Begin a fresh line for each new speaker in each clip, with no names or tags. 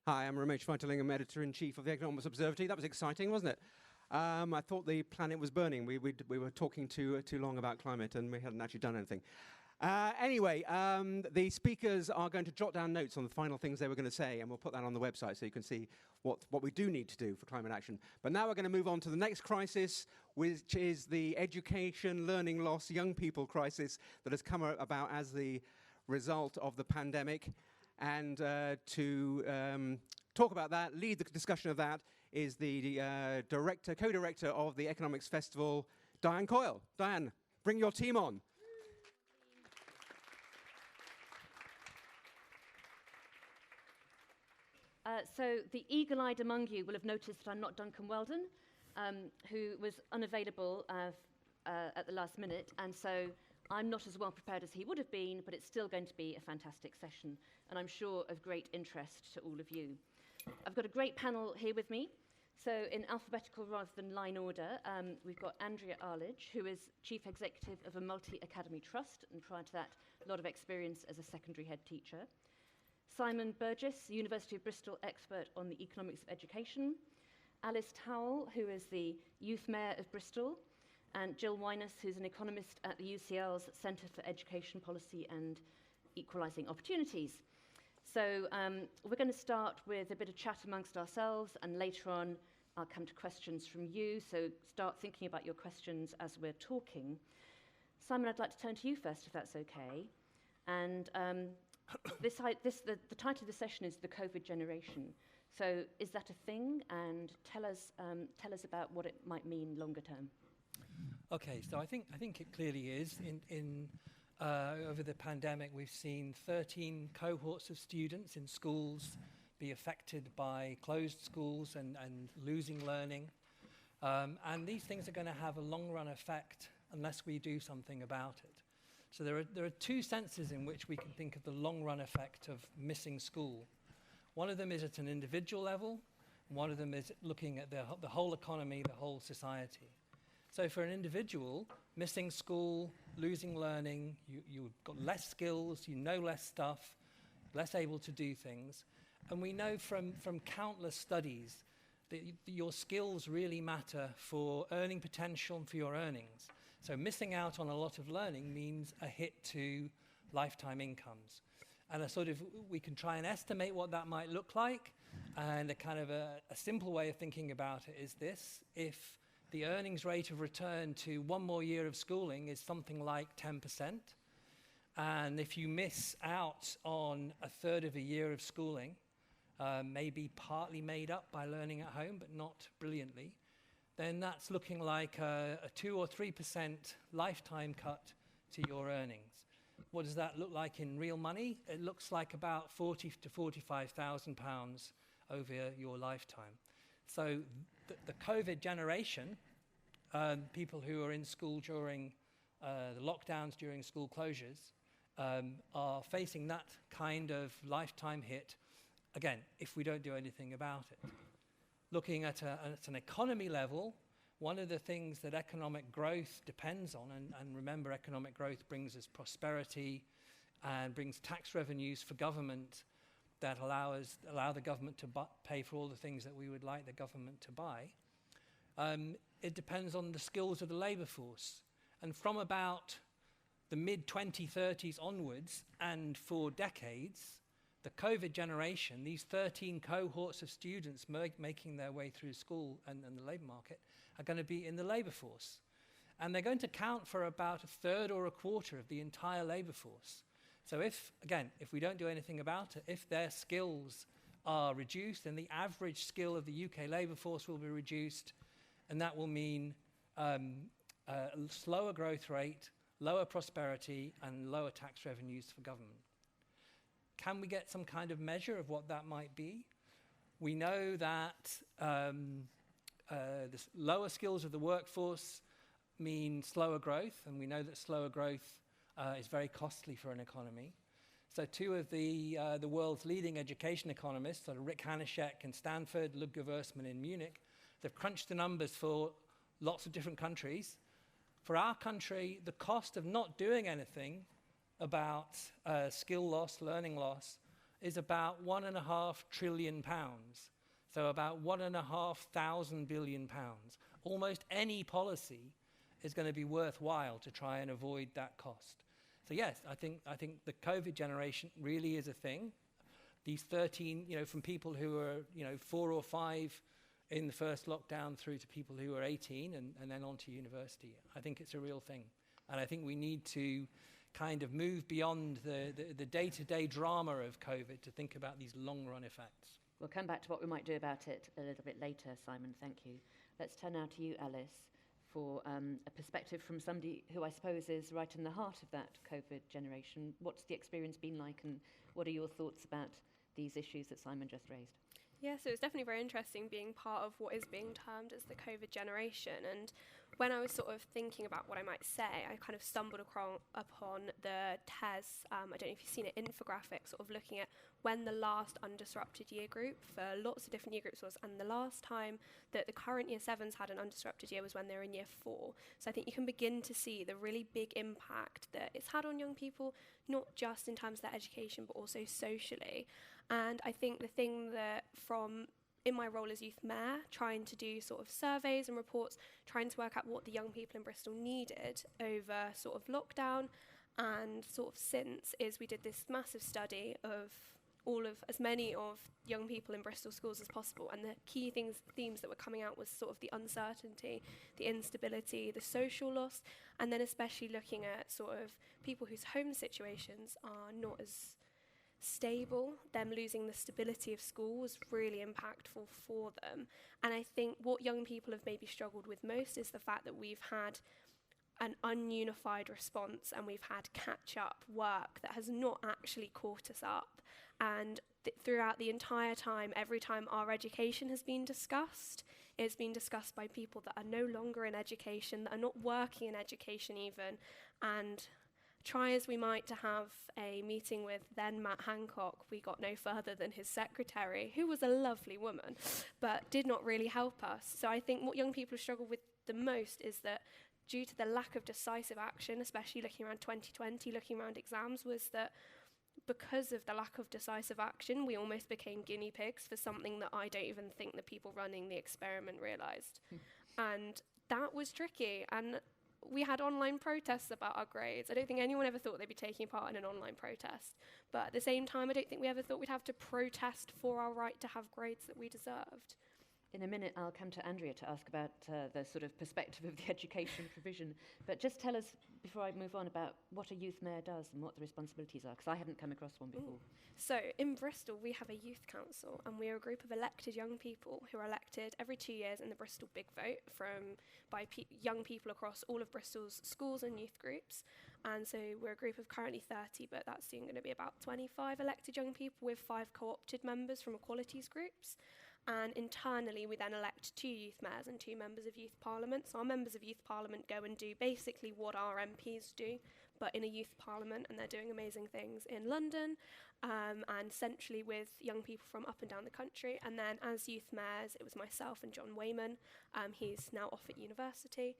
Hi, I'm Ramesh Vitalingham, Editor-in-Chief of the Economics Observatory. That was exciting, wasn't it? I thought the planet was burning. We were talking too long about climate and we hadn't actually done anything. Anyway, the speakers are going to jot down notes on the final things they were going to say, and we'll put that on the website so you can see what we do need to do for climate action. But now we're going to move on to the next crisis, which is the education, learning loss, young people crisis that has come about as the result of the pandemic. And to talk about that, lead the discussion of that, is the co-director of the Economics Festival, Diane Coyle. Diane, bring your team on.
So the eagle-eyed among you will have noticed that I'm not Duncan Weldon, who was unavailable at the last minute, and so I'm not as well prepared as he would have been, but it's still going to be a fantastic session, and I'm sure of great interest to all of you. I've got a great panel here with me. So in alphabetical rather than line order, we've got Andrea Arlidge, who is Chief Executive of a multi-academy trust, and prior to that, a lot of experience as a secondary head teacher. Simon Burgess, University of Bristol expert on the economics of education. Alice Towle, who is the Youth Mayor of Bristol. And Gill, who's an economist at the UCL's Centre for Education Policy and Equalising Opportunities. So we're going to start with a bit of chat amongst ourselves, and later on I'll come to questions from you, so start thinking about your questions as we're talking. Simon, I'd like to turn to you first, if that's okay. And the title of the session is The COVID Generation. So is that a thing? And tell us about what it might mean longer term.
Okay, so I think it clearly is. Over the pandemic, we've seen 13 cohorts of students in schools be affected by closed schools and losing learning. And these things are going to have a long-run effect unless we do something about it. So there are two senses in which we can think of the long-run effect of missing school. One of them is at an individual level, and one of them is looking at the whole economy, the whole society. So for an individual, missing school, losing learning, you've got less skills, you know less stuff, less able to do things. And we know from countless studies that your skills really matter for earning potential and for your earnings. So missing out on a lot of learning means a hit to lifetime incomes. And we can try and estimate what that might look like. And a simple way of thinking about it is this: if the earnings rate of return to one more year of schooling is something like 10%, and if you miss out on a third of a year of schooling, maybe partly made up by learning at home, but not brilliantly, then that's looking like a 2 or 3% lifetime cut to your earnings. What does that look like in real money? It looks like about £40,000 to £45,000 over your lifetime. So the COVID generation, people who are in school during the lockdowns, during school closures, are facing that kind of lifetime hit, again, if we don't do anything about it. Looking at an economy level, one of the things that economic growth depends on, and remember, economic growth brings us prosperity and brings tax revenues for government that allow the government to pay for all the things that we would like the government to buy. It depends on the skills of the labour force. And from about the mid-2030s onwards, and for decades, the COVID generation, these 13 cohorts of students making their way through school and the labour market, are going to be in the labour force. And they're going to count for about a third or a quarter of the entire labour force. So if we don't do anything about it, if their skills are reduced, then the average skill of the UK labour force will be reduced, and that will mean a slower growth rate, lower prosperity, and lower tax revenues for government. Can we get some kind of measure of what that might be? We know that the lower skills of the workforce mean slower growth, and we know that slower growth is very costly for an economy. So two of the world's leading education economists, Rick Hanishek in Stanford, Ludger Versman in Munich, they've crunched the numbers for lots of different countries. For our country, the cost of not doing anything about skill loss, learning loss, is about £1.5 trillion. So about £1,500 billion. Almost any policy is going to be worthwhile to try and avoid that cost. So yes, I think the COVID generation really is a thing. These 13, from people who are, 4 or 5 in the first lockdown through to people who are 18 and then on to university. I think it's a real thing. And I think we need to kind of move beyond the day-to-day drama of COVID to think about these long-run effects.
We'll come back to what we might do about it a little bit later, Simon, thank you. Let's turn now to you, Alice, for a perspective from somebody who I suppose is right in the heart of that COVID generation. What's the experience been like, and what are your thoughts about these issues that Simon just raised?
Yeah, so it's definitely very interesting being part of what is being termed as the COVID generation. And when I was sort of thinking about what I might say, I kind of stumbled upon the TES, I don't know if you've seen it, infographic, sort of looking at when the last undisrupted year group for lots of different year groups was. And the last time that the current year 7s had an undisrupted year was when they were in year 4. So I think you can begin to see the really big impact that it's had on young people, not just in terms of their education, but also socially. And I think the thing that in my role as youth mayor, trying to do sort of surveys and reports, trying to work out what the young people in Bristol needed over sort of lockdown and sort of since, is we did this massive study of as many of young people in Bristol schools as possible, and the key themes that were coming out was sort of the uncertainty, the instability, the social loss, and then especially looking at sort of people whose home situations are not as stable. Them losing the stability of school was really impactful for them. And I think what young people have maybe struggled with most is the fact that we've had an ununified response and we've had catch-up work that has not actually caught us up. And throughout the entire time, every time our education has been discussed, it's been discussed by people that are no longer in education, that are not working in education even, and try as we might to have a meeting with then Matt Hancock, we got no further than his secretary, who was a lovely woman, but did not really help us. So I think what young people have struggled with the most is that due to the lack of decisive action, especially looking around 2020, looking around exams, was that because of the lack of decisive action, we almost became guinea pigs for something that I don't even think the people running the experiment realised. And that was tricky. And we had online protests about our grades. I don't think anyone ever thought they'd be taking part in an online protest. But at the same time, I don't think we ever thought we'd have to protest for our right to have grades that we deserved.
In a minute, I'll come to Andrea to ask about the sort of perspective of the education provision. But just tell us, before I move on, about what a youth mayor does and what the responsibilities are, because I hadn't come across one before.
So in Bristol, we have a youth council, and we are a group of elected young people who are elected every 2 years in the Bristol Big Vote by young people across all of Bristol's schools and youth groups. And so we're a group of currently 30, but that's soon going to be about 25 elected young people with 5 co-opted members from equalities groups. And internally, we then elect 2 youth mayors and 2 members of youth parliament. So our members of youth parliament go and do basically what our MPs do, but in a youth parliament, and they're doing amazing things in London and centrally with young people from up and down the country. And then as youth mayors, it was myself and John Wayman. He's now off at university,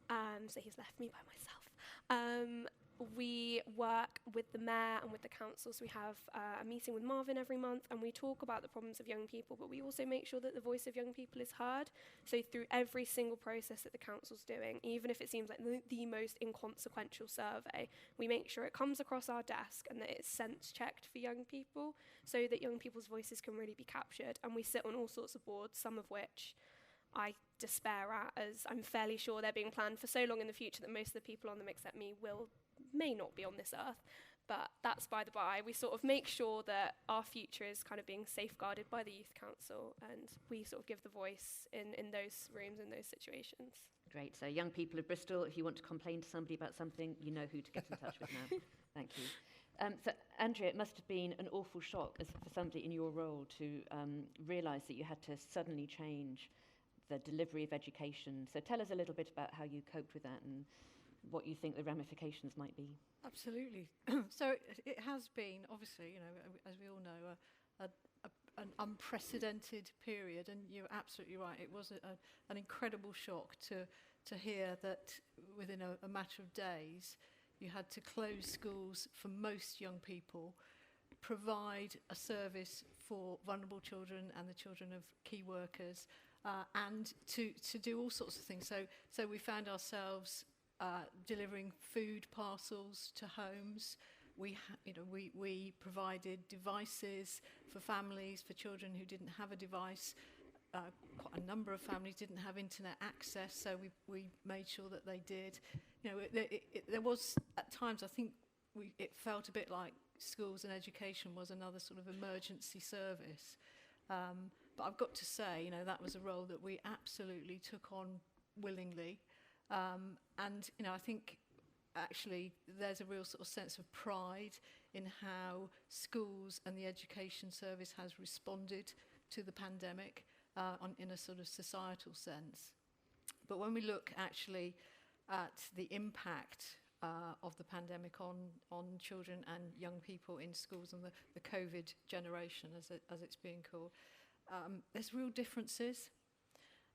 so he's left me by myself. We work with the mayor and with the council, so we have a meeting with Marvin every month, and we talk about the problems of young people, but we also make sure that the voice of young people is heard. So through every single process that the council's doing, even if it seems like the most inconsequential survey, we make sure it comes across our desk and that it's sense-checked for young people so that young people's voices can really be captured. And we sit on all sorts of boards, some of which I despair at, as I'm fairly sure they're being planned for so long in the future that most of the people on them except me may not be on this earth, but that's by the by. We sort of make sure that our future is kind of being safeguarded by the Youth Council, and we sort of give the voice in those rooms, in those situations.
Great. So young people of Bristol, if you want to complain to somebody about something, you know who to get in touch with now. Thank you. So Andrea, it must have been an awful shock for somebody in your role to realise that you had to suddenly change the delivery of education. So tell us a little bit about how you coped with that and what you think the ramifications might be.
Absolutely. So it has been, obviously, as we all know, an unprecedented period, and you're absolutely right. It was an incredible shock to hear that within a matter of days you had to close schools for most young people, provide a service for vulnerable children and the children of key workers, and to do all sorts of things. So we found ourselves delivering food parcels to homes. We provided devices for families, for children who didn't have a device. Quite a number of families didn't have internet access, so we made sure that they did. There was, at times, I think it felt a bit like schools and education was another sort of emergency service. But I've got to say, that was a role that we absolutely took on willingly. And I think actually there's a real sort of sense of pride in how schools and the education service has responded to the pandemic in a sort of societal sense. But when we look actually at the impact of the pandemic on children and young people in schools and the COVID generation, as it's being called, there's real differences.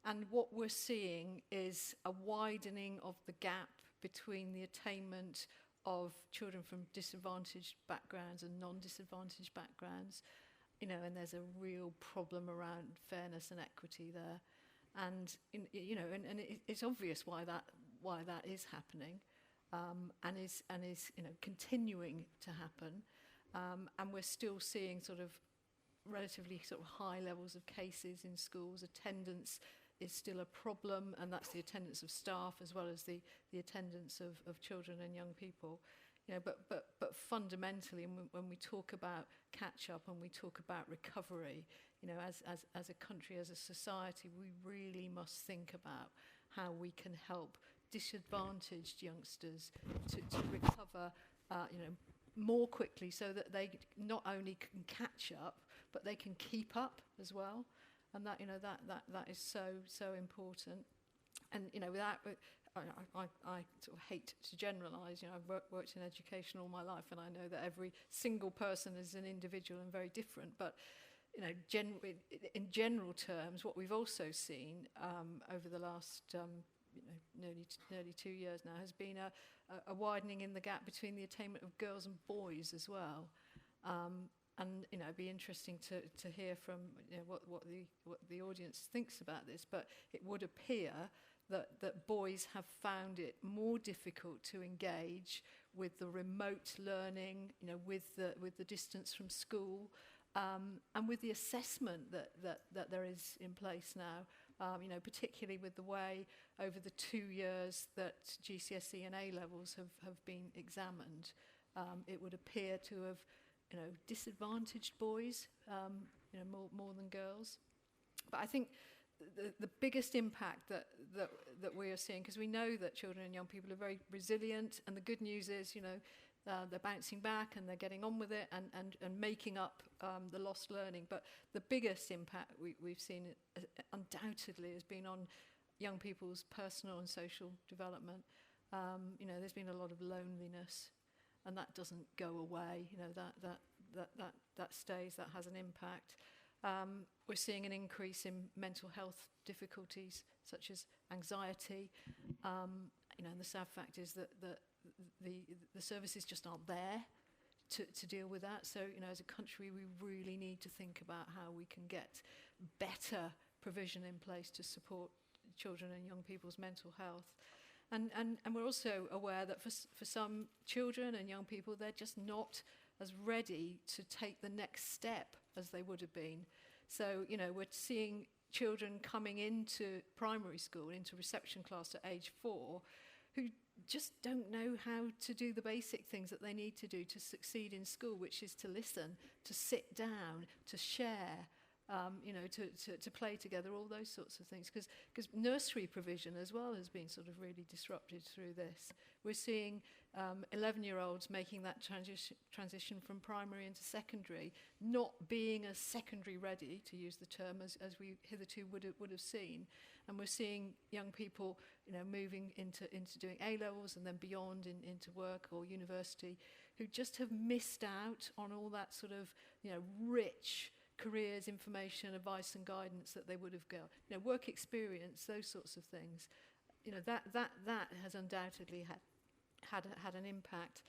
And what we're seeing is a widening of the gap between the attainment of children from disadvantaged backgrounds and non-disadvantaged backgrounds, and there's a real problem around fairness and equity there. And it's obvious why that is happening, and is continuing to happen. And we're still seeing sort of relatively sort of high levels of cases in schools. Attendance is still a problem, and that's the attendance of staff as well as the attendance of children and young people. But fundamentally, when we talk about catch-up and we talk about recovery, as a country, as a society, we really must think about how we can help disadvantaged youngsters to recover, more quickly, so that they not only can catch up, but they can keep up as well. And that is so important. And I sort of hate to generalise. I've worked in education all my life, and I know that every single person is an individual and very different. But in general terms, what we've also seen over the last nearly 2 years now has been a widening in the gap between the attainment of girls and boys as well. And it'd be interesting to hear from what the audience thinks about this. But it would appear that boys have found it more difficult to engage with the remote learning, with the distance from school, and with the assessment that there is in place now. Particularly with the way over the 2 years that GCSE and A levels have been examined, it would appear to have disadvantaged boys, more than girls. But I think the biggest impact that we are seeing, because we know that children and young people are very resilient, and the good news is, they're bouncing back and they're getting on with it and making up the lost learning. But the biggest impact we've seen undoubtedly has been on young people's personal and social development. There's been a lot of loneliness, and that doesn't go away. That stays. That has an impact. We're seeing an increase in mental health difficulties such as anxiety. And the sad fact is that the services just aren't there to deal with that. So, as a country, we really need to think about how we can get better provision in place to support children and young people's mental health. And we're also aware that for some children and young people, they're just not as ready to take the next step as they would have been. So, we're seeing children coming into primary school, into reception class at age 4, who just don't know how to do the basic things that they need to do to succeed in school, which is to listen, to sit down, to share, to play together, all those sorts of things. Because nursery provision as well has been sort of really disrupted through this. We're seeing 11-year-olds making that transition from primary into secondary, not being as secondary ready, to use the term, as we hitherto would have seen. And we're seeing young people, moving into doing A-levels and then beyond into work or university, who just have missed out on all that sort of, rich careers, information, advice and guidance that they would have got. Work experience, those sorts of things. That has undoubtedly had an impact.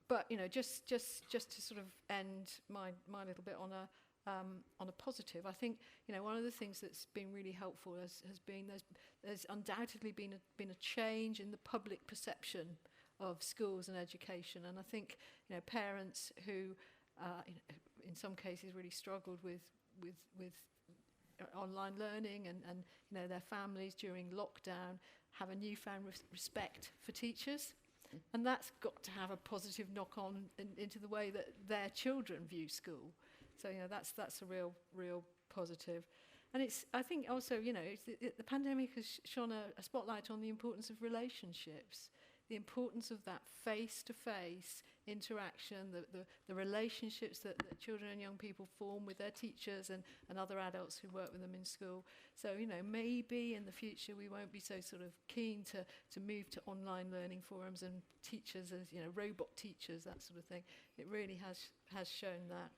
but just to sort of end my little bit on a positive, I think one of the things that's been really helpful has been there's undoubtedly been a change in the public perception of schools and education, and I think parents who in some cases really struggled with online learning and their families during lockdown have a newfound respect for teachers. And that's got to have a positive knock-on into the way that their children view school. So that's a real positive. And I think also the pandemic has shone a spotlight on the importance of relationships, the importance of that face-to-face interaction, the relationships that children and young people form with their teachers and other adults who work with them in school. So, maybe in the future we won't be so sort of keen to move to online learning forums and teachers as, robot teachers, that sort of thing. It really has shown that.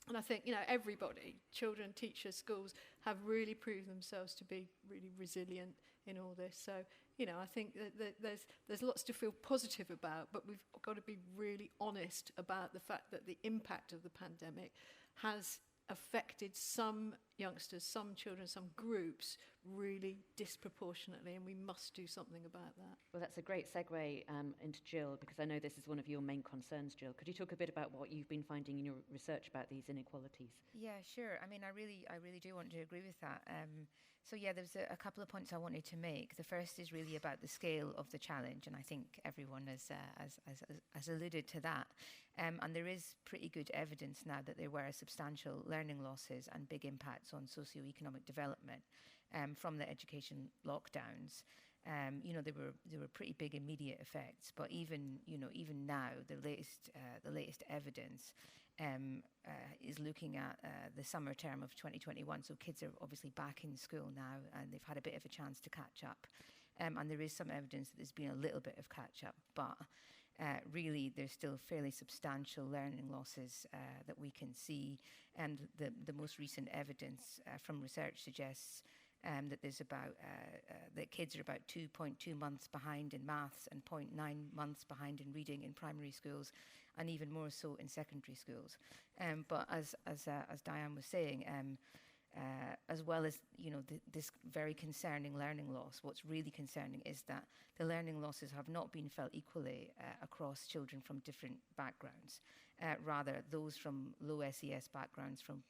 And I think, everybody, children, teachers, schools, have really proved themselves to be really resilient in all this. So, I think that there's lots to feel positive about, but we've got to be really honest about the fact that the impact of the pandemic has affected some youngsters, some children, some groups really disproportionately, and we must do something about that.
Well, that's a great segue into Gill, because I know this is one of your main concerns, Gill. Could you talk a bit about what you've been finding in your research about these inequalities?
Yeah, sure. I mean, I really do want to agree with that. So yeah, there's a couple of points I wanted to make. The first is really about the scale of the challenge, and I think everyone has alluded to that. And there is pretty good evidence now that there were substantial learning losses and big impacts on socio-economic development from the education lockdowns. There were pretty big immediate effects, but even now, the latest evidence is looking at the summer term of 2021. So kids are obviously back in school now, and they've had a bit of a chance to catch up. And there is some evidence that there's been a little bit of catch up, but really there's still fairly substantial learning losses that we can see. And the most recent evidence from research suggests that there's that kids are about 2.2 months behind in maths and 0.9 months behind in reading in primary schools, and even more so in secondary schools. But as Diane was saying, as well as this very concerning learning loss, what's really concerning is that the learning losses have not been felt equally across children from different backgrounds. Rather, those from low SES backgrounds, from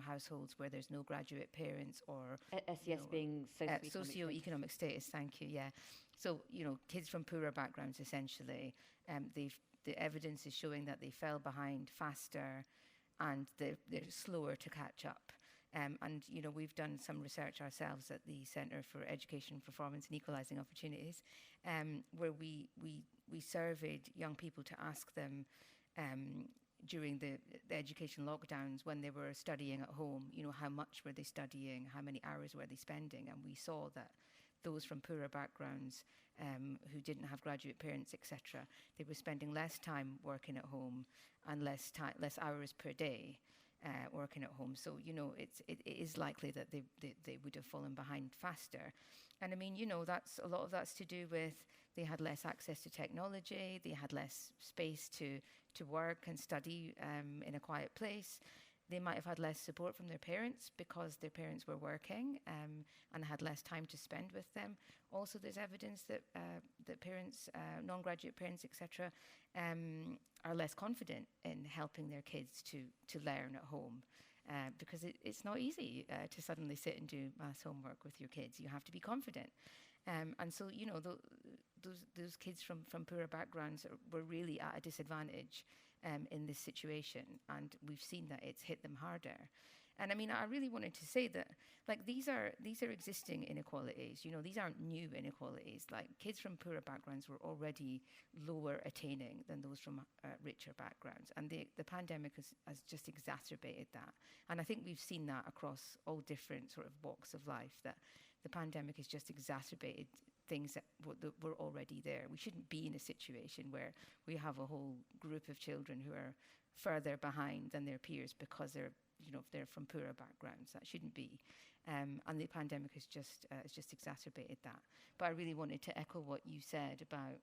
households where there's no graduate parents, or
SES being
socio-economic status. Thank you. Yeah, so kids from poorer backgrounds, essentially, the evidence is showing that they fell behind faster, and they're slower to catch up. And we've done some research ourselves at the Centre for Education, Performance and Equalising Opportunities, where we surveyed young people to ask them during the education lockdowns, when they were studying at home, how much were they studying, how many hours were they spending, and we saw that those from poorer backgrounds who didn't have graduate parents, etc., they were spending less time working at home and less hours per day working at home. So it is likely that they would have fallen behind faster. And I mean, that's a lot of that's to do with they had less access to technology, they had less space to work and study in a quiet place. They might have had less support from their parents because their parents were working and had less time to spend with them. Also, there's evidence that parents, non-graduate parents, etc., are less confident in helping their kids to learn at home because it's not easy to suddenly sit and do maths homework with your kids. You have to be confident. And so, those kids from poorer backgrounds were really at a disadvantage in this situation, and we've seen that it's hit them harder. And I mean, I really wanted to say that, like, these are existing inequalities. These aren't new inequalities. Like, kids from poorer backgrounds were already lower attaining than those from richer backgrounds, and the pandemic has just exacerbated that. And I think we've seen that across all different sort of walks of life, that the pandemic has just exacerbated things that were already there. We shouldn't be in a situation where we have a whole group of children who are further behind than their peers because they're from poorer backgrounds. That shouldn't be. And the pandemic has just exacerbated that. But I really wanted to echo what you said about,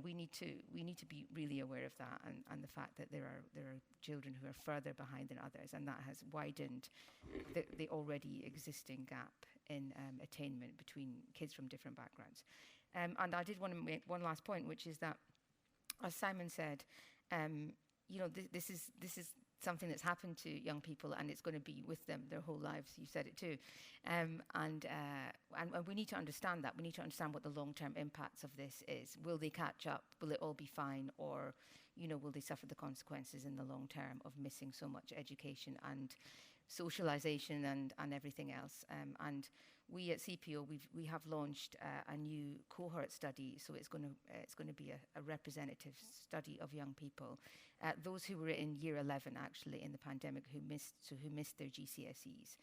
we need to be really aware of that, and the fact that there are children who are further behind than others, and that has widened the already existing gap in attainment between kids from different backgrounds. And I did want to make one last point, which is that, as Simon said, this is something that's happened to young people, and it's going to be with them their whole lives. You said it too, and we need to understand that. We need to understand what the long-term impacts of this is. Will they catch up? Will it all be fine, or will they suffer the consequences in the long term of missing so much education and socialisation and everything else? And we at CPO we have launched a new cohort study, so it's going to be a representative study of young people, those who were in year 11 actually in the pandemic who missed their GCSEs.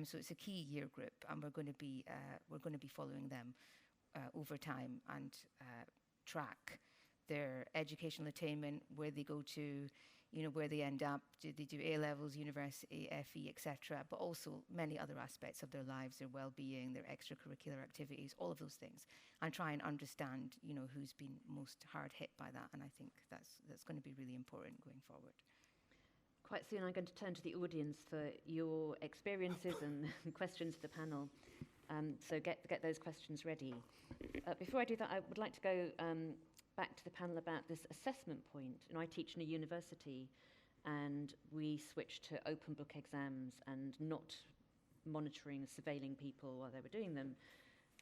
So it's a key year group, and we're going to be following them over time and track their educational attainment, where they go to, where they end up, do they do A-levels, university, FE, etc., but also many other aspects of their lives, their well-being, their extracurricular activities, all of those things, and try and understand, who's been most hard hit by that. And I think that's going to be really important going forward.
Quite soon I'm going to turn to the audience for your experiences and questions for the panel. So get those questions ready. Before I do that, I would like to go back to the panel about this assessment point. I teach in a university, and we switched to open book exams and not monitoring, surveilling people while they were doing them.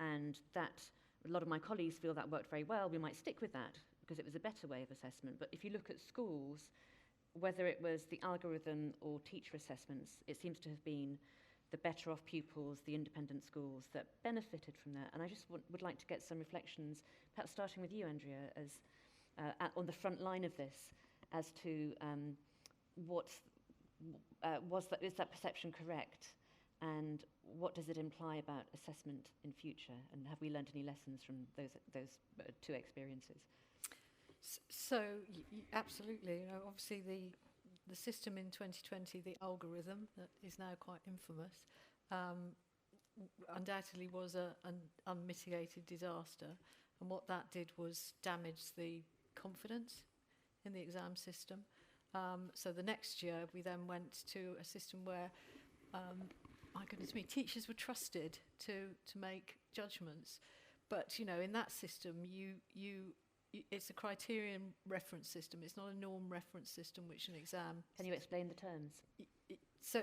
And that, a lot of my colleagues feel that worked very well. We might stick with that because it was a better way of assessment. But if you look at schools, whether it was the algorithm or teacher assessments, it seems to have been the better off pupils, the independent schools that benefited from that. And I just would like to get some reflections, perhaps starting with you, Andrea, as on the front line of this, as to is that perception correct, and what does it imply about assessment in future, and have we learned any lessons from those two experiences?
So absolutely, obviously the system in 2020, the algorithm that is now quite infamous, undoubtedly was an unmitigated disaster. And what that did was damage the confidence in the exam system. So the next year, we then went to a system where, my goodness me, teachers were trusted to make judgments. But, in that system, it's a criterion reference system. It's not a norm reference system, which an exam.
Can you explain the terms?
So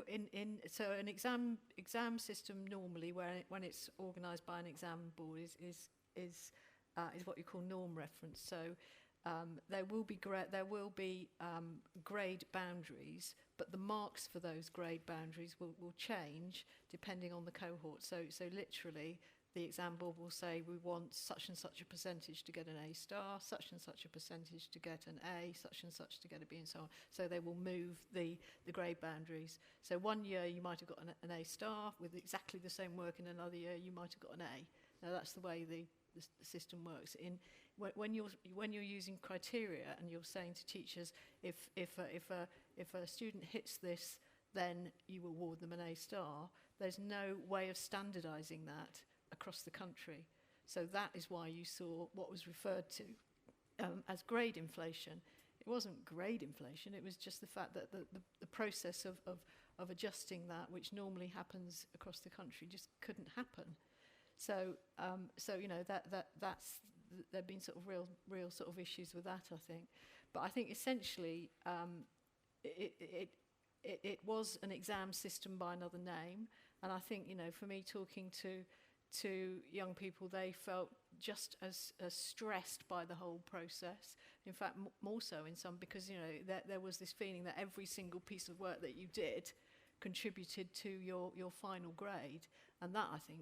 an exam system normally, when it's organised by an exam board, is what you call norm reference. So there will be grade boundaries, but the marks for those grade boundaries will change depending on the cohort. So literally, the exam board will say we want such and such a percentage to get an A star, such and such a percentage to get an A, such and such to get a B, and so on. So they will move the grade boundaries. So one year you might have got an A star with exactly the same work, and another year you might have got an A. Now that's the way the system works. When you're using criteria and you're saying to teachers, if a student hits this, then you award them an A star. There's no way of standardising that across the country. So that is why you saw what was referred to as grade inflation. It wasn't grade inflation, it was just the fact that the process of adjusting that, which normally happens across the country, just couldn't happen. So that's there've been sort of real sort of issues with that, I think. But I think essentially it was an exam system by another name, and I think for me, talking to young people, they felt just as stressed by the whole process. In fact, more so in some, because there was this feeling that every single piece of work that you did contributed to your final grade, and that I think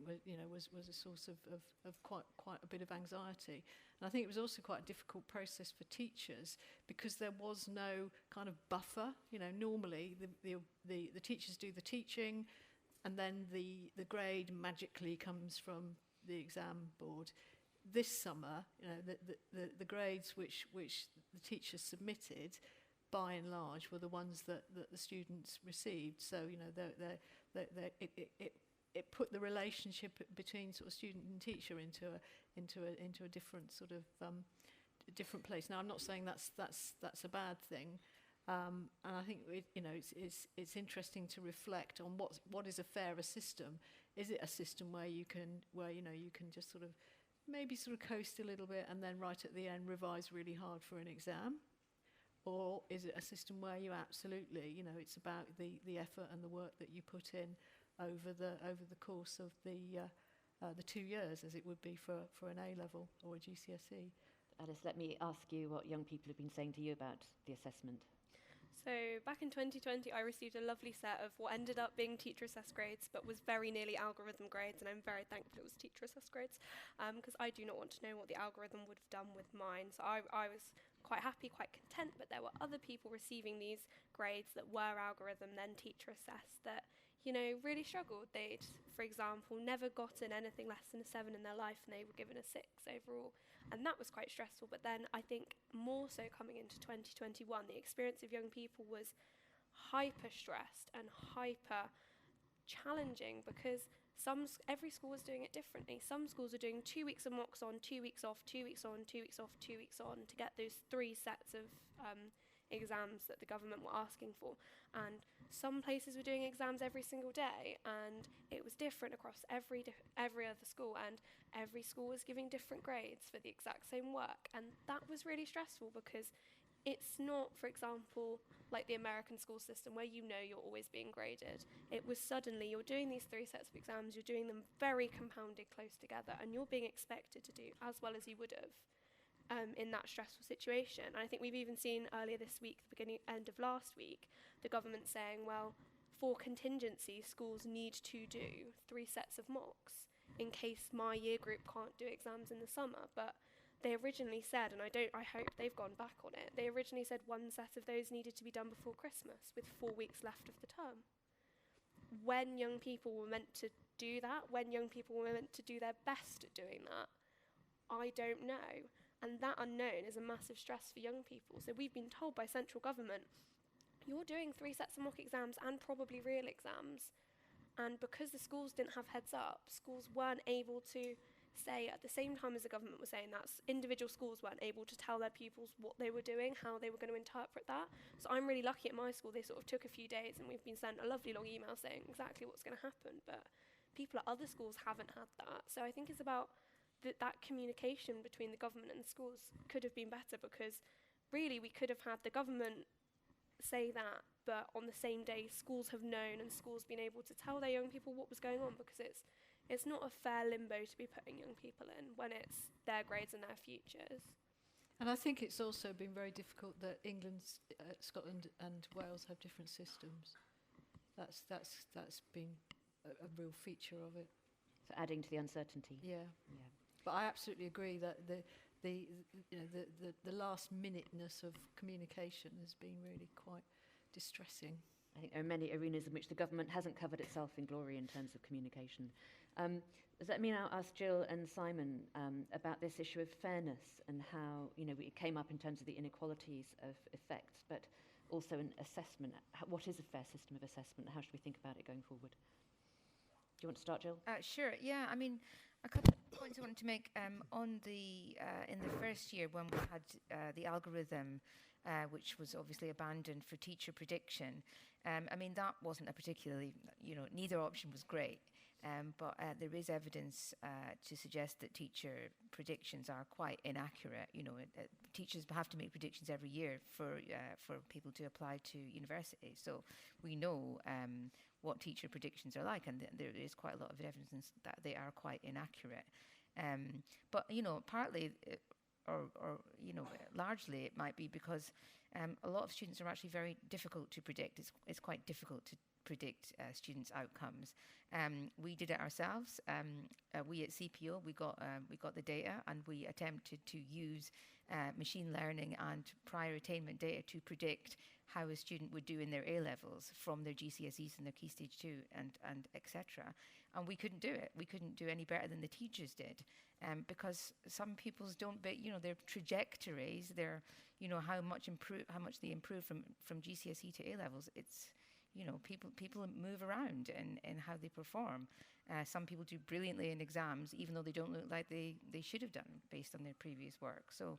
was a source of quite a bit of anxiety. And I think it was also quite a difficult process for teachers because there was no kind of buffer. Normally the teachers do the teaching, and then the grade magically comes from the exam board. This summer, the grades which the teachers submitted, by and large, were the ones that the students received. So it put the relationship between sort of student and teacher into a different sort of different place. Now, I'm not saying that's a bad thing, and I think it's interesting to reflect on what is a fairer system. Is it a system where you can just sort of maybe sort of coast a little bit and then right at the end revise really hard for an exam? Or is it a system where you absolutely, it's about the effort and the work that you put in over the course of the 2 years, as it would be for an A-level or a GCSE?
Alice, let me ask you what young people have been saying to you about the assessment.
So back in 2020, I received a lovely set of what ended up being teacher-assessed grades, but was very nearly algorithm grades, and I'm very thankful it was teacher-assessed grades, because I do not want to know what the algorithm would have done with mine. So I was quite happy, quite content, but there were other people receiving these grades that were algorithm, then teacher-assessed, that really struggled. They'd, for example, never gotten anything less than a 7 in their life, and they were given a 6 overall. And that was quite stressful. But then I think more so coming into 2021, the experience of young people was hyper stressed and hyper challenging, because every school was doing it differently. Some schools are doing 2 weeks of mocks on, 2 weeks off, 2 weeks on, 2 weeks off, 2 weeks on, to get those 3 sets of exams that the government were asking for. And some places were doing exams every single day, and it was different across every other school, and every school was giving different grades for the exact same work. And that was really stressful, because it's not, for example, like the American school system where you're always being graded. It was suddenly you're doing these 3 sets of exams, you're doing them very compounded close together, and you're being expected to do as well as you would have in that stressful situation. And I think we've even seen earlier this week, the end of last week, the government saying, well, for contingency, schools need to do 3 sets of mocks in case my year group can't do exams in the summer. But they originally said, and I hope they've gone back on it, they originally said 1 set of those needed to be done before Christmas, with 4 weeks left of the term. When young people were meant to do that, when young people were meant to do their best at doing that, I don't know. And that unknown is a massive stress for young people. So we've been told by central government, you're doing 3 sets of mock exams and probably real exams. And because the schools didn't have heads up, schools weren't able to say, at the same time as the government was saying that, individual schools weren't able to tell their pupils what they were doing, how they were going to interpret that. So I'm really lucky at my school, they sort of took a few days, and we've been sent a lovely long email saying exactly what's going to happen. But people at other schools haven't had that. So I think it's about that communication between the government and the schools could have been better, because really we could have had the government say that, but on the same day schools have known and schools been able to tell their young people what was going on, because it's not a fair limbo to be putting young people in when it's their grades and their futures.
And I think it's also been very difficult that England, Scotland and Wales have different systems. That's been a real feature of it.
So adding to the uncertainty.
Yeah. But I absolutely agree that the last minuteness of communication has been really quite distressing.
I think there are many arenas in which the government hasn't covered itself in glory in terms of communication. Let me now ask Gill and Simon about this issue of fairness and how, it came up in terms of the inequalities of effects, but also an assessment. What is a fair system of assessment? How should we think about it going forward? Do you want to start, Gill?
Sure. Yeah. I mean, a couple of points I wanted to make on in the first year when we had the algorithm, which was obviously abandoned for teacher prediction. I mean, that wasn't a particularly, neither option was great. But there is evidence to suggest that teacher predictions are quite inaccurate. Teachers have to make predictions every year for people to apply to university. So we know what teacher predictions are like, and there is quite a lot of evidence that they are quite inaccurate. But partly, or largely, it might be because a lot of students are actually very difficult to predict. It's quite difficult to predict students' outcomes. We did it ourselves. We at CPO, we got the data, and we attempted to use machine learning and prior attainment data to predict how a student would do in their A-levels from their GCSEs and their Key Stage 2 and etc. And we couldn't do it. We couldn't do any better than the teachers did, because some pupils don't, their trajectories, their, how much they improve from GCSE to A-levels. It's people move around in how they perform. Some people do brilliantly in exams, even though they don't look like they should have done based on their previous work. So,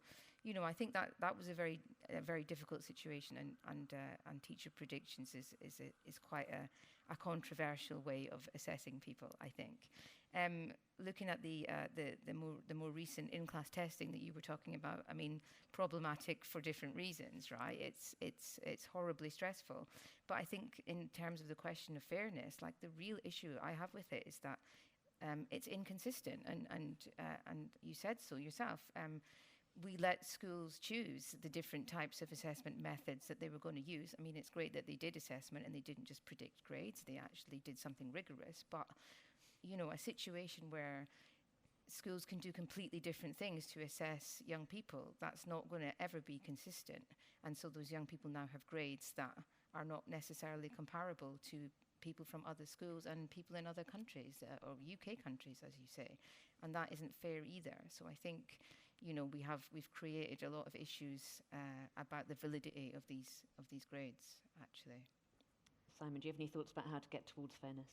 I think that was a very difficult situation, and teacher predictions is quite a controversial way of assessing people, I think. Looking at the more recent in-class testing that you were talking about, I mean, problematic for different reasons, right? It's horribly stressful. But I think in terms of the question of fairness, like the real issue I have with it is that it's inconsistent, and you said so yourself. We let schools choose the different types of assessment methods that they were going to use. I mean, it's great that they did assessment and they didn't just predict grades. They actually did something rigorous. But, a situation where schools can do completely different things to assess young people, that's not going to ever be consistent. And so those young people now have grades that are not necessarily comparable to people from other schools and people in other countries, or UK countries, as you say. And that isn't fair either. So I think we've created a lot of issues about the validity of these grades, actually.
Simon, do you have any thoughts about how to get towards fairness?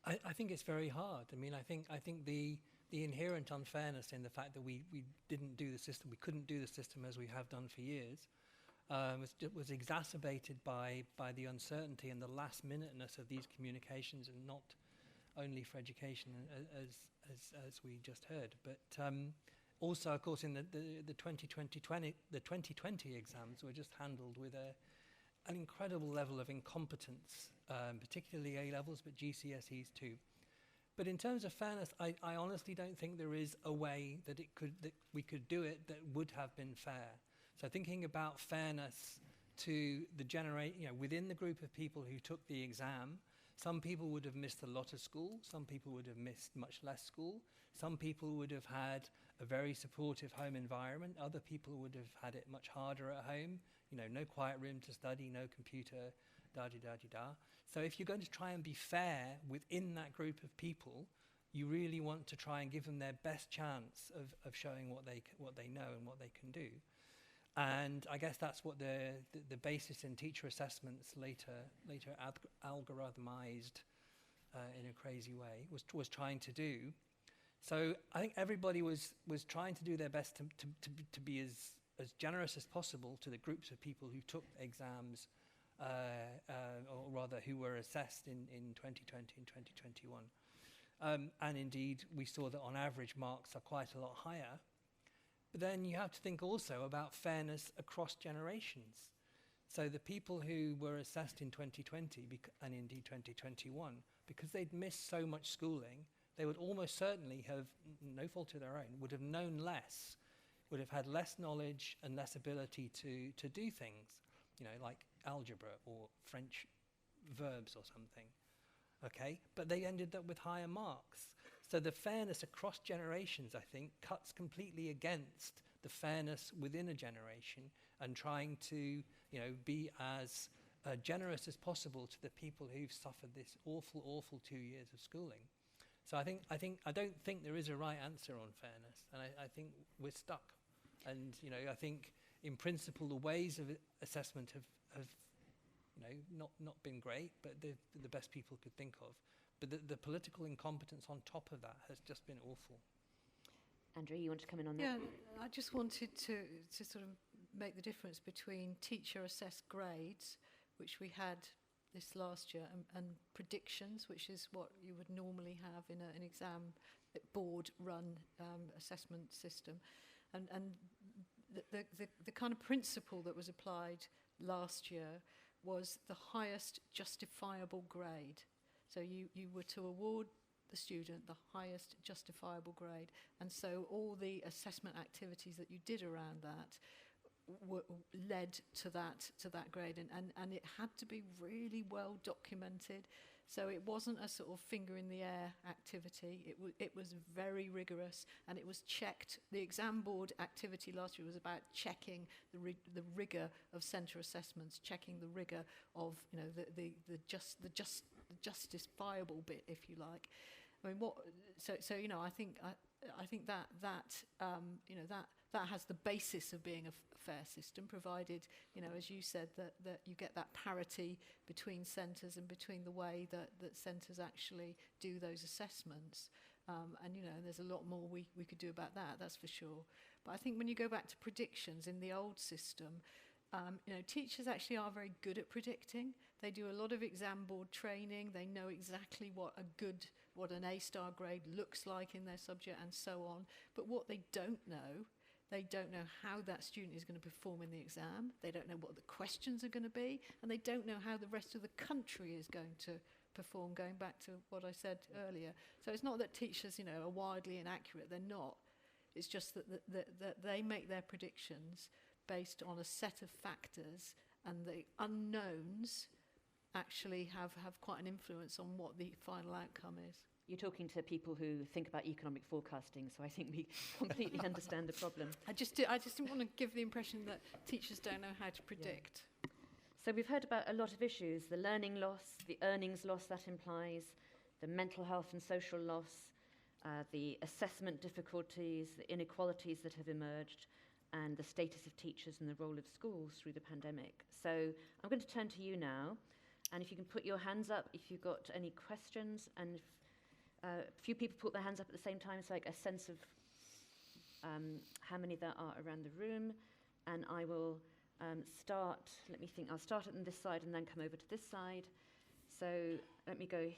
I think it's very hard. I mean, I think the inherent unfairness in the fact that we didn't do the system, we couldn't do the system as we have done for years, was exacerbated by the uncertainty and the last-minuteness of these communications, and not only for education, as we just heard, but also, of course, in the 2020 exams were just handled with an incredible level of incompetence, particularly A-levels, but GCSEs too. But in terms of fairness, I honestly don't think there is a way that we could do it that would have been fair. So thinking about fairness to the within the group of people who took the exam, some people would have missed a lot of school, some people would have missed much less school, some people would have had a very supportive home environment, other people would have had it much harder at home, no quiet room to study, no computer, da-di-da-di-da. So if you're going to try and be fair within that group of people, you really want to try and give them their best chance of showing what they know and what they can do. And I guess that's what the basis in teacher assessments later algorithmized in a crazy way was trying to do. So I think everybody was trying to do their best to be as generous as possible to the groups of people who took exams, or rather who were assessed in 2020 and 2021. And indeed, we saw that on average marks are quite a lot higher. But then you have to think also about fairness across generations. So the people who were assessed in 2020 and indeed 2021, because they'd missed so much schooling, they would almost certainly have, no fault of their own, would have known less, would have had less knowledge and less ability to do things, like algebra or French verbs or something. Okay, but they ended up with higher marks. So the fairness across generations, I think, cuts completely against the fairness within a generation, and trying to, be as generous as possible to the people who've suffered this awful, awful 2 years of schooling. So I don't think there is a right answer on fairness, and I think we're stuck. And I think in principle the ways of assessment have not been great, but they're the best people could think of. But the political incompetence on top of that has just been awful.
Andrea, you want to come in on that?
Yeah, I just wanted to sort of make the difference between teacher-assessed grades, which we had this last year, and predictions, which is what you would normally have in an exam board-run assessment system. And the kind of principle that was applied last year was the highest justifiable grade. So you were to award the student the highest justifiable grade, and so all the assessment activities that you did around that led to that grade, and it had to be really well documented. So it wasn't a sort of finger in the air activity. It was very rigorous, and it was checked. The exam board activity last year was about checking the rigor of centre assessments, checking the rigor of the justifiable bit, if you like. I mean, I think that has the basis of being a fair system, provided, as you said, that you get that parity between centres and between the way that centres actually do those assessments. And, you know, there's a lot more we could do about that, that's for sure. But I think when you go back to predictions in the old system, you know, teachers actually are very good at predicting. They do a lot of exam board training. They know exactly what an A-star grade looks like in their subject and so on. But what they don't know how that student is going to perform in the exam. They don't know what the questions are going to be. And they don't know how the rest of the country is going to perform, going back to what I said earlier. So it's not that teachers, you know, are wildly inaccurate. They're not. It's just that they make their predictions based on a set of factors, and the unknowns actually have quite an influence on what the final outcome is.
You're talking to people who think about economic forecasting, so I think we completely understand the problem.
I just didn't want to give the impression that teachers don't know how to predict.
Yeah. So we've heard about a lot of issues: the learning loss, the earnings loss that implies, the mental health and social loss, the assessment difficulties, the inequalities that have emerged, and the status of teachers and the role of schools through the pandemic. So I'm going to turn to you now, and if you can put your hands up if you've got any questions, and if a few people put their hands up at the same time, so like a sense of how many there are around the room, and I will start, let me think, I'll start on this side and then come over to this side. So let me go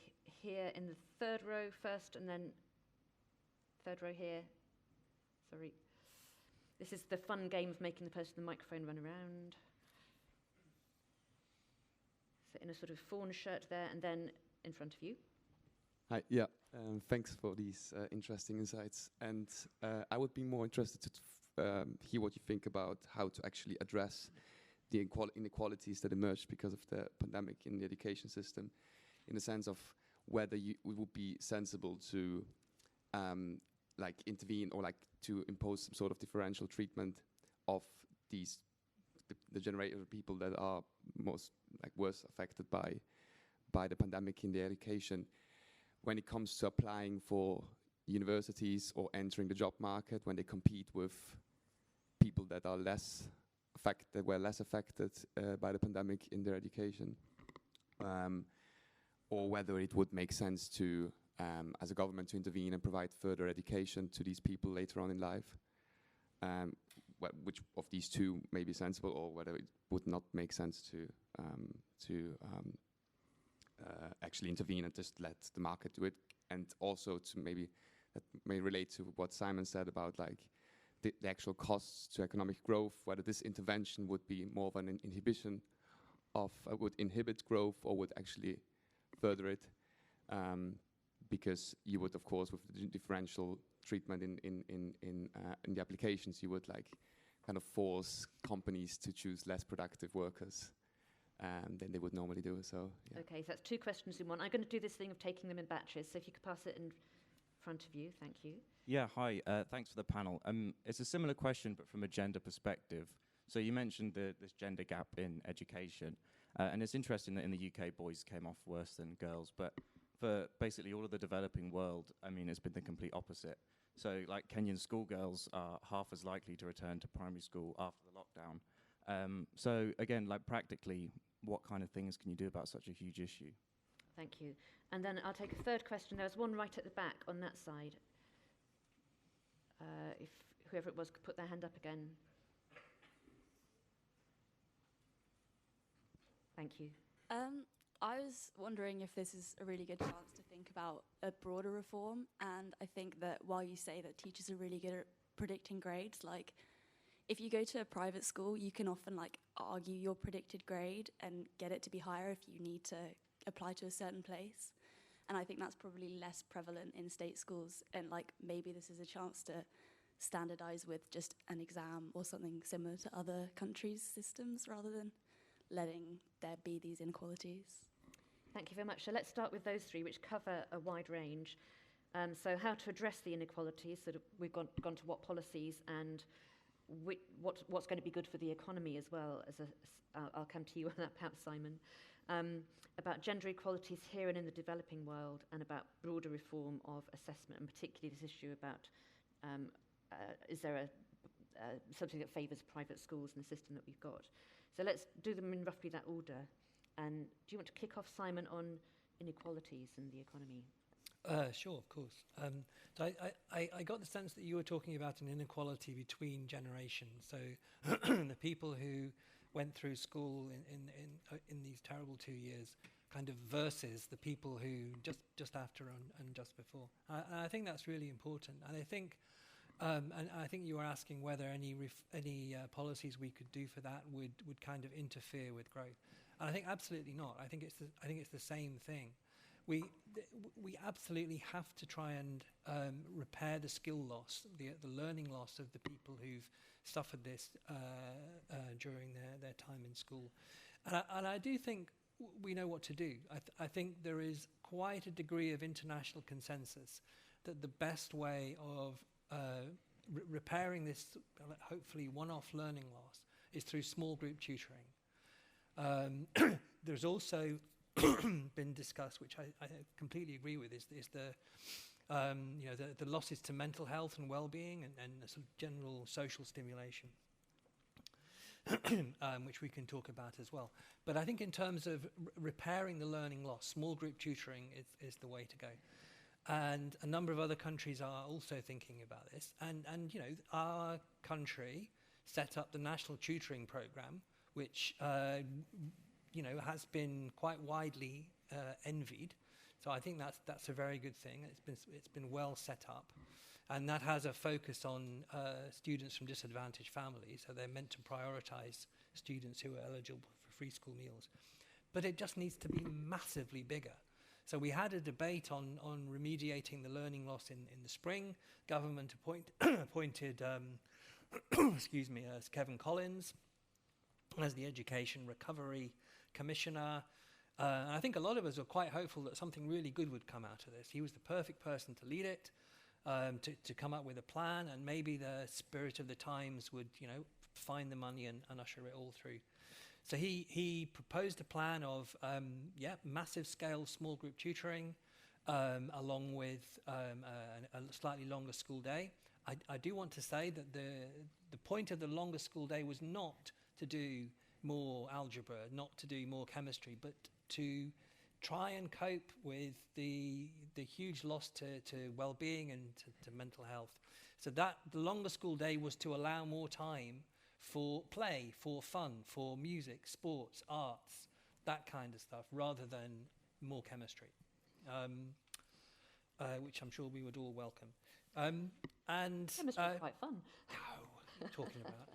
here in the third row first, and then third row here. Sorry. This is the fun game of making the person with the microphone run around. So in a sort of fawn shirt there, and then in front of you.
Hi, yeah, thanks for these interesting insights. And I would be more interested to hear what you think about how to actually address the inequalities that emerged because of the pandemic in the education system, in the sense of whether it would be sensible to like intervene or like to impose some sort of differential treatment of these the generation of people that are most like worst affected by the pandemic in the education when it comes to applying for universities or entering the job market, when they compete with people that are less were less affected by the pandemic in their education, or whether it would make sense to as a government to intervene and provide further education to these people later on in life. Which of these two may be sensible, or whether it would not make sense to actually intervene and just let the market do it. And also to maybe, that may relate to what Simon said about like the actual costs to economic growth, whether this intervention would be more of an inhibition of, would inhibit growth or would actually further it. Because you would, of course, with the differential treatment in the applications, you would like kind of force companies to choose less productive workers than they would normally do. So, yeah.
Okay, so that's two questions in one. I'm going to do this thing of taking them in batches. So if you could pass it in front of you, thank you.
Yeah, hi. Thanks for the panel. It's a similar question, but from a gender perspective. So you mentioned this gender gap in education, and it's interesting that in the UK, boys came off worse than girls, but for basically all of the developing world, I mean, it's been the complete opposite. So, like, Kenyan schoolgirls are half as likely to return to primary school after the lockdown. So, again, like, practically, what kind of things can you do about such a huge issue?
Thank you. And then I'll take a third question. There was one right at the back on that side. If whoever it was could put their hand up again. Thank you.
I was wondering if this is a really good chance to think about a broader reform, and I think that while you say that teachers are really good at predicting grades, like if you go to a private school, you can often like argue your predicted grade and get it to be higher if you need to apply to a certain place. And I think that's probably less prevalent in state schools, and like maybe this is a chance to standardize with just an exam or something similar to other countries' systems rather than letting there be these inequalities.
Thank you very much. So let's start with those three, which cover a wide range. So how to address the inequalities, sort of we've gone to what policies and what's going to be good for the economy as well. I'll come to you on that perhaps, Simon. About gender equalities here and in the developing world, and about broader reform of assessment, and particularly this issue about is there something that favours private schools in the system that we've got. So let's do them in roughly that order. And do you want to kick off, Simon, on inequalities in the economy?
Sure, of course. So I got the sense that you were talking about an inequality between generations. So the people who went through school in these terrible 2 years, kind of versus the people who just after and just before. And I think that's really important. And I think you were asking whether any policies we could do for that would kind of interfere with growth. And I think absolutely not. I think it's the same thing. We absolutely have to try and repair the skill loss, the learning loss of the people who've suffered this during their time in school. And I do think we know what to do. I think there is quite a degree of international consensus that the best way of repairing this hopefully one-off learning loss is through small group tutoring. There's also been discussed, which I completely agree with, is the losses to mental health and well-being and sort of general social stimulation, which we can talk about as well. But I think in terms of repairing the learning loss, small group tutoring is the way to go. And a number of other countries are also thinking about this. And our country set up the National Tutoring Programme, which has been quite widely envied. So I think that's a very good thing. It's been well set up, and that has a focus on students from disadvantaged families. So they're meant to prioritise students who are eligible for free school meals, but it just needs to be massively bigger. So we had a debate on remediating the learning loss in the spring. Government appointed Kevin Collins as the Education Recovery Commissioner. And I think a lot of us were quite hopeful that something really good would come out of this. He was the perfect person to lead it, to come up with a plan, and maybe the spirit of the times would, find the money and usher it all through. So he proposed a plan of, massive scale small group tutoring, along with a slightly longer school day. I do want to say that the point of the longer school day was not to do more algebra, not to do more chemistry, but to try and cope with the huge loss to well-being and to mental health. So that the longer school day was to allow more time for play, for fun, for music, sports, arts, that kind of stuff, rather than more chemistry, which I'm sure we would all welcome. And
chemistry is quite fun.
No, what are you talking about?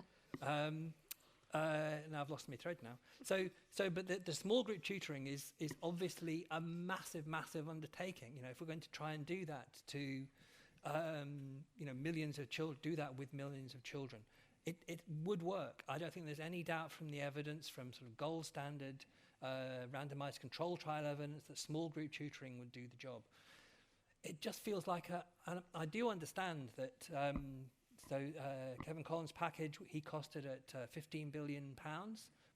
Now I've lost my thread now. But the small group tutoring is obviously a massive, massive undertaking. If we're going to try and do that to, millions of children, do that with millions of children, it would work. I don't think there's any doubt from the evidence, from sort of gold standard, randomized control trial evidence, that small group tutoring would do the job. It just feels like and I do understand that. Kevin Collins' package, he costed at £15 billion,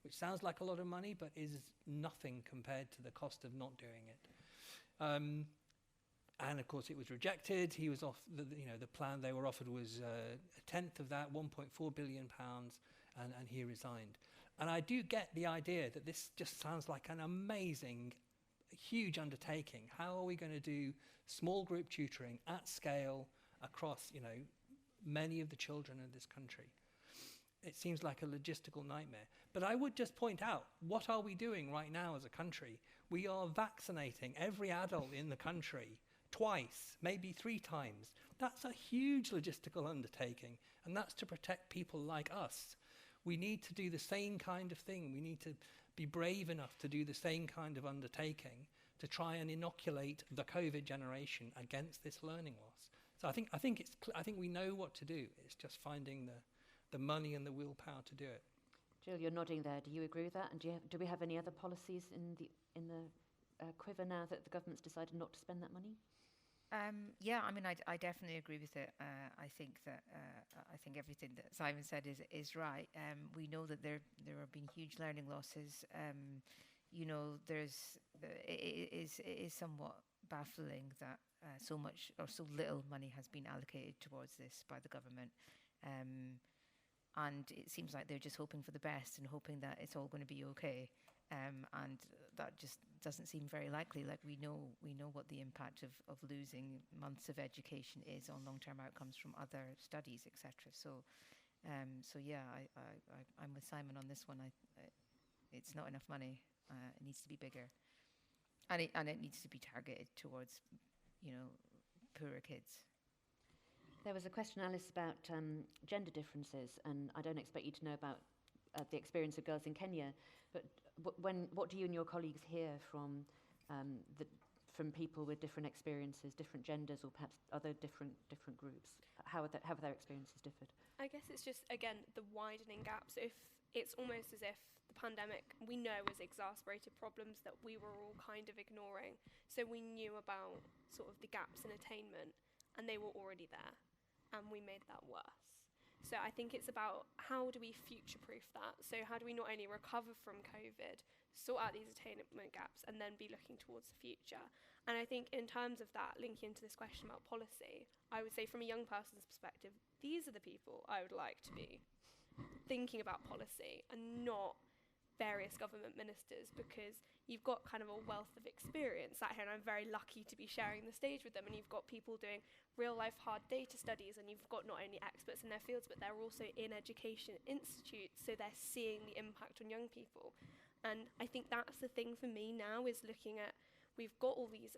which sounds like a lot of money, but is nothing compared to the cost of not doing it. And of course, it was rejected. He was off. The plan they were offered was a tenth of that, £1.4 billion, and he resigned. And I do get the idea that this just sounds like an amazing, huge undertaking. How are we going to do small group tutoring at scale across, many of the children in this country? It seems like a logistical nightmare. But I would just point out, what are we doing right now as a country? We are vaccinating every adult in the country twice, maybe 3 times. That's a huge logistical undertaking, and that's to protect people like us. We need to do the same kind of thing. We need to be brave enough to do the same kind of undertaking to try and inoculate the COVID generation against this learning loss. So I think we know what to do. It's just finding the money and the willpower to do it.
Gill, you're nodding there. Do you agree with that? And do we have any other policies in the quiver now that the government's decided not to spend that money?
I definitely agree with it. I think everything that Simon said is right. We know that there have been huge learning losses. It is somewhat baffling that so much or so little money has been allocated towards this by the government, and it seems like they're just hoping for the best and hoping that it's all going to be okay. and that just doesn't seem very likely. Like we know what the impact of losing months of education is on long-term outcomes from other studies, etc. So yeah, I'm with Simon on this one. It's not enough money. It needs to be bigger, and it needs to be targeted towards, poorer kids.
There was a question, Alice, about gender differences, and I don't expect you to know about the experience of girls in Kenya, but what do you and your colleagues hear from people with different experiences, different genders, or perhaps other different groups? How have their experiences differed?
I guess it's just, again, the widening gaps. If it's almost as if the pandemic, we know, has exacerbated problems that we were all kind of ignoring. So we knew about sort of the gaps in attainment, and they were already there, and we made that worse. So I think it's about how do we future-proof that? So how do we not only recover from COVID, sort out these attainment gaps, and then be looking towards the future? And I think in terms of that, linking into this question about policy, I would say from a young person's perspective, these are the people I would like to be thinking about policy, and not various government ministers, because you've got kind of a wealth of experience sat here, and I'm very lucky to be sharing the stage with them, and you've got people doing real life hard data studies, and you've got not only experts in their fields, but they're also in education institutes, so they're seeing the impact on young people. And I think that's the thing for me now, is looking at, we've got all these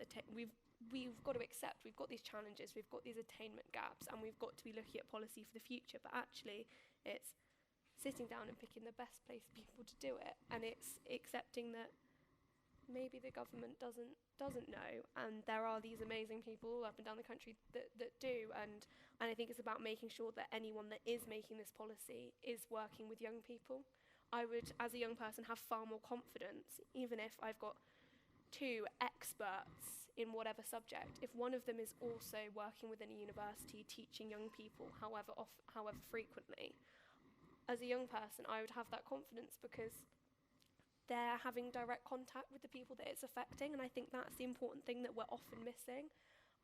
we've got to accept we've got these challenges, we've got these attainment gaps, and we've got to be looking at policy for the future. But actually it's sitting down and picking the best place for people to do it, and it's accepting that maybe the government doesn't know, and there are these amazing people up and down the country that do, and I think it's about making sure that anyone that is making this policy is working with young people. I would, as a young person, have far more confidence, even if I've got two experts in whatever subject, if one of them is also working within a university teaching young people, however frequently. As a young person, I would have that confidence because they're having direct contact with the people that it's affecting, and I think that's the important thing that we're often missing.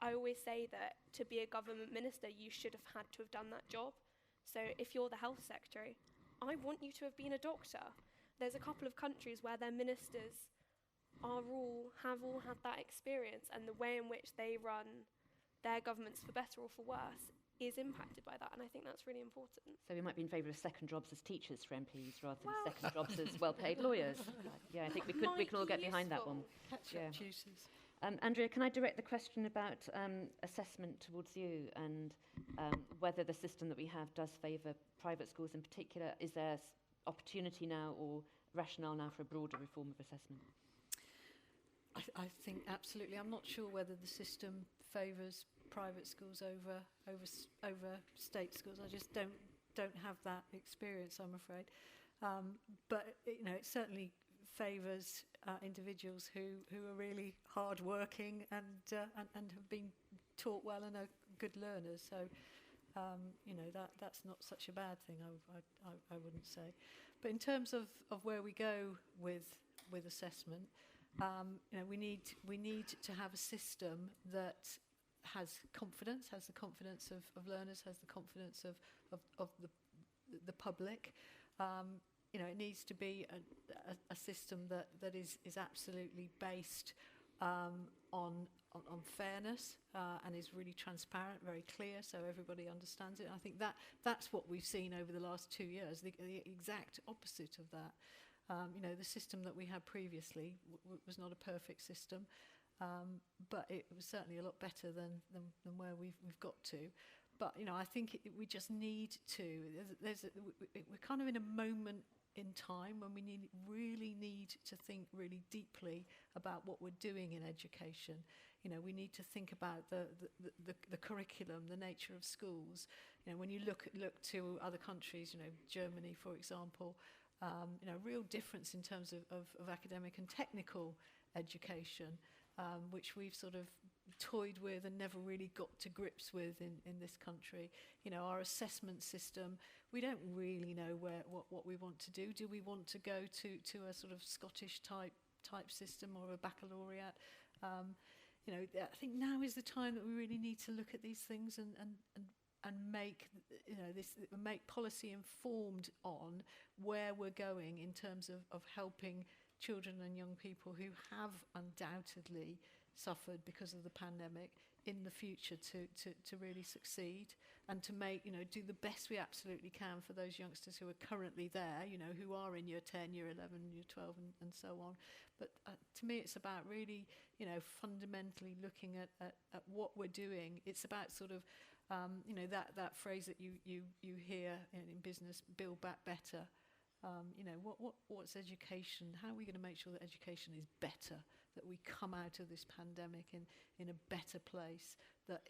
I always say that to be a government minister, you should have had to have done that job. So if you're the health secretary, I want you to have been a doctor. There's a couple of countries where their ministers have all had that experience, and the way in which they run their governments, for better or for worse, is impacted by that, and I think that's really important.
So we might be in favour of second jobs as teachers for MPs rather than second jobs as well-paid lawyers. Yeah, I think we can all get behind that one. Andrea, can I direct the question about assessment towards you, and whether the system that we have does favour private schools in particular? Is there opportunity now or rationale now for a broader reform of assessment?
I think absolutely. I'm not sure whether the system favours private schools over state schools. I just don't have that experience, I'm afraid. But it certainly favours individuals who are really hard-working and have been taught well and are good learners. So that's not such a bad thing, I wouldn't say. But in terms of where we go with assessment, we need to have a system that has the confidence of learners, has the confidence of the public. It needs to be a system that is absolutely based on fairness and is really transparent, very clear, so everybody understands it. I think that's what we've seen over the last 2 years, the exact opposite of that. The system that we had previously was not a perfect system, but it was certainly a lot better than where we've got to. But I think we just need to. We're kind of in a moment in time when we really need to think really deeply about what we're doing in education. We need to think about the curriculum, the nature of schools. When you look to other countries, Germany, for example. Real difference in terms of academic and technical education, which we've sort of toyed with and never really got to grips with in this country. Our assessment system, we don't really know what we want to do. Do we want to go to a sort of Scottish type system or a baccalaureate? I think now is the time that we really need to look at these things and make make policy informed on where we're going in terms of helping children and young people who have undoubtedly suffered because of the pandemic in the future to really succeed and to make, do the best we absolutely can for those youngsters who are currently there, who are in year 10, year 11, year 12 and so on. But to me, it's about really, fundamentally looking at what we're doing. It's about sort of, that phrase that you hear in business, build back better. What's education? How are we going to make sure that education is better, that we come out of this pandemic in a better place that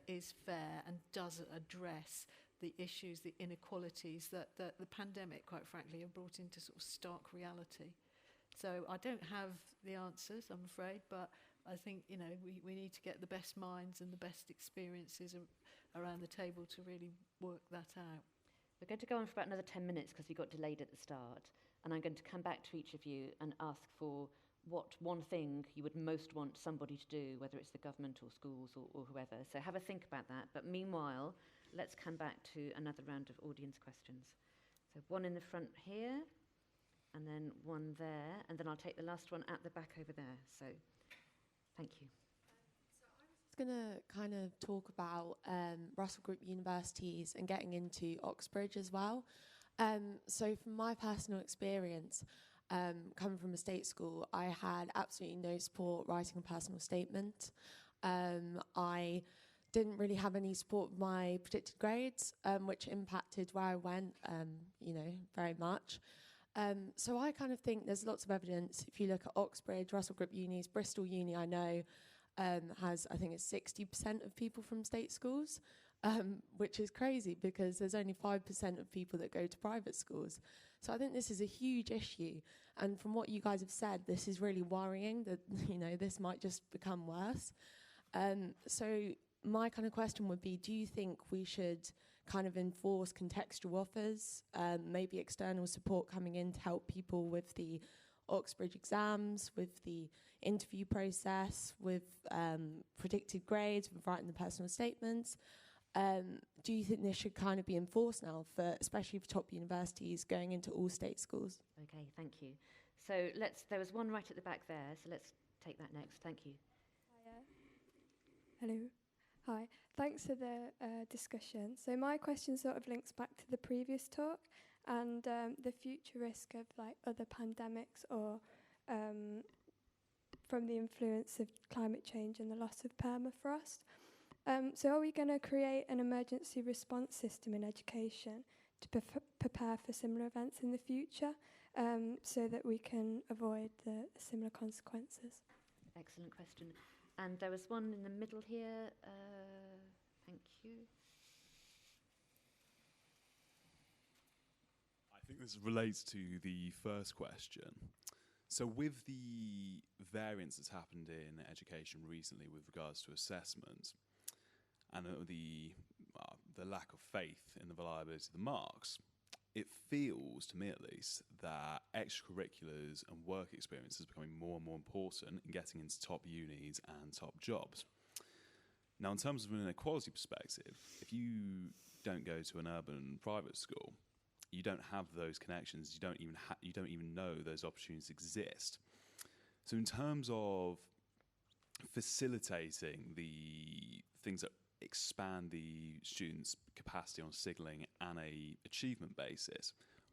is fair and does address the issues, the inequalities that the pandemic, quite frankly, have brought into sort of stark reality. So I don't have the answers, I'm afraid, but I think, we need to get the best minds and the best experiences around the table to really work that out.
We're going to go on for about another 10 minutes because we got delayed at the start, and I'm going to come back to each of you and ask for what one thing you would most want somebody to do, whether it's the government or schools or whoever. So have a think about that. But meanwhile, let's come back to another round of audience questions. So one in the front here, and then one there, and then I'll take the last one at the back over there. So thank you.
Going to kind of talk about Russell Group universities and getting into Oxbridge as well. So from my personal experience, coming from a state school, I had absolutely no support writing a personal statement. I didn't really have any support with my predicted grades, which impacted where I went, very much. So I kind of think there's lots of evidence. If you look at Oxbridge, Russell Group unis, Bristol uni, I know, has, I think it's 60% of people from state schools, which is crazy because there's only 5% of people that go to private schools. So I think this is a huge issue. And from what you guys have said, this is really worrying that, this might just become worse. So my kind of question would be, do you think we should kind of enforce contextual offers, maybe external support coming in to help people with the Oxbridge exams, with the interview process, with predicted grades, with writing the personal statements? Do you think this should kind of be enforced now, especially for top universities going into all state schools?
Okay, thank you. So there was one right at the back there, so let's take that next. Thank you.
Hello. Hi. Thanks for the discussion. So my question sort of links back to the previous talk and the future risk of like other pandemics or from the influence of climate change and the loss of permafrost. So are we going to create an emergency response system in education to prepare for similar events in the future so that we can avoid the similar consequences?
Excellent question. And there was one in the middle here. Thank you.
I think this relates to the first question. So with the variance that's happened in education recently with regards to assessment and the lack of faith in the reliability of the marks, it feels, to me at least, that extracurriculars and work experience is becoming more and more important in getting into top unis and top jobs. Now, in terms of an inequality perspective, if you don't go to an urban private school, you don't have those connections. You don't even know those opportunities exist. So, in terms of facilitating the things that expand the students' capacity on signalling and a achievement basis,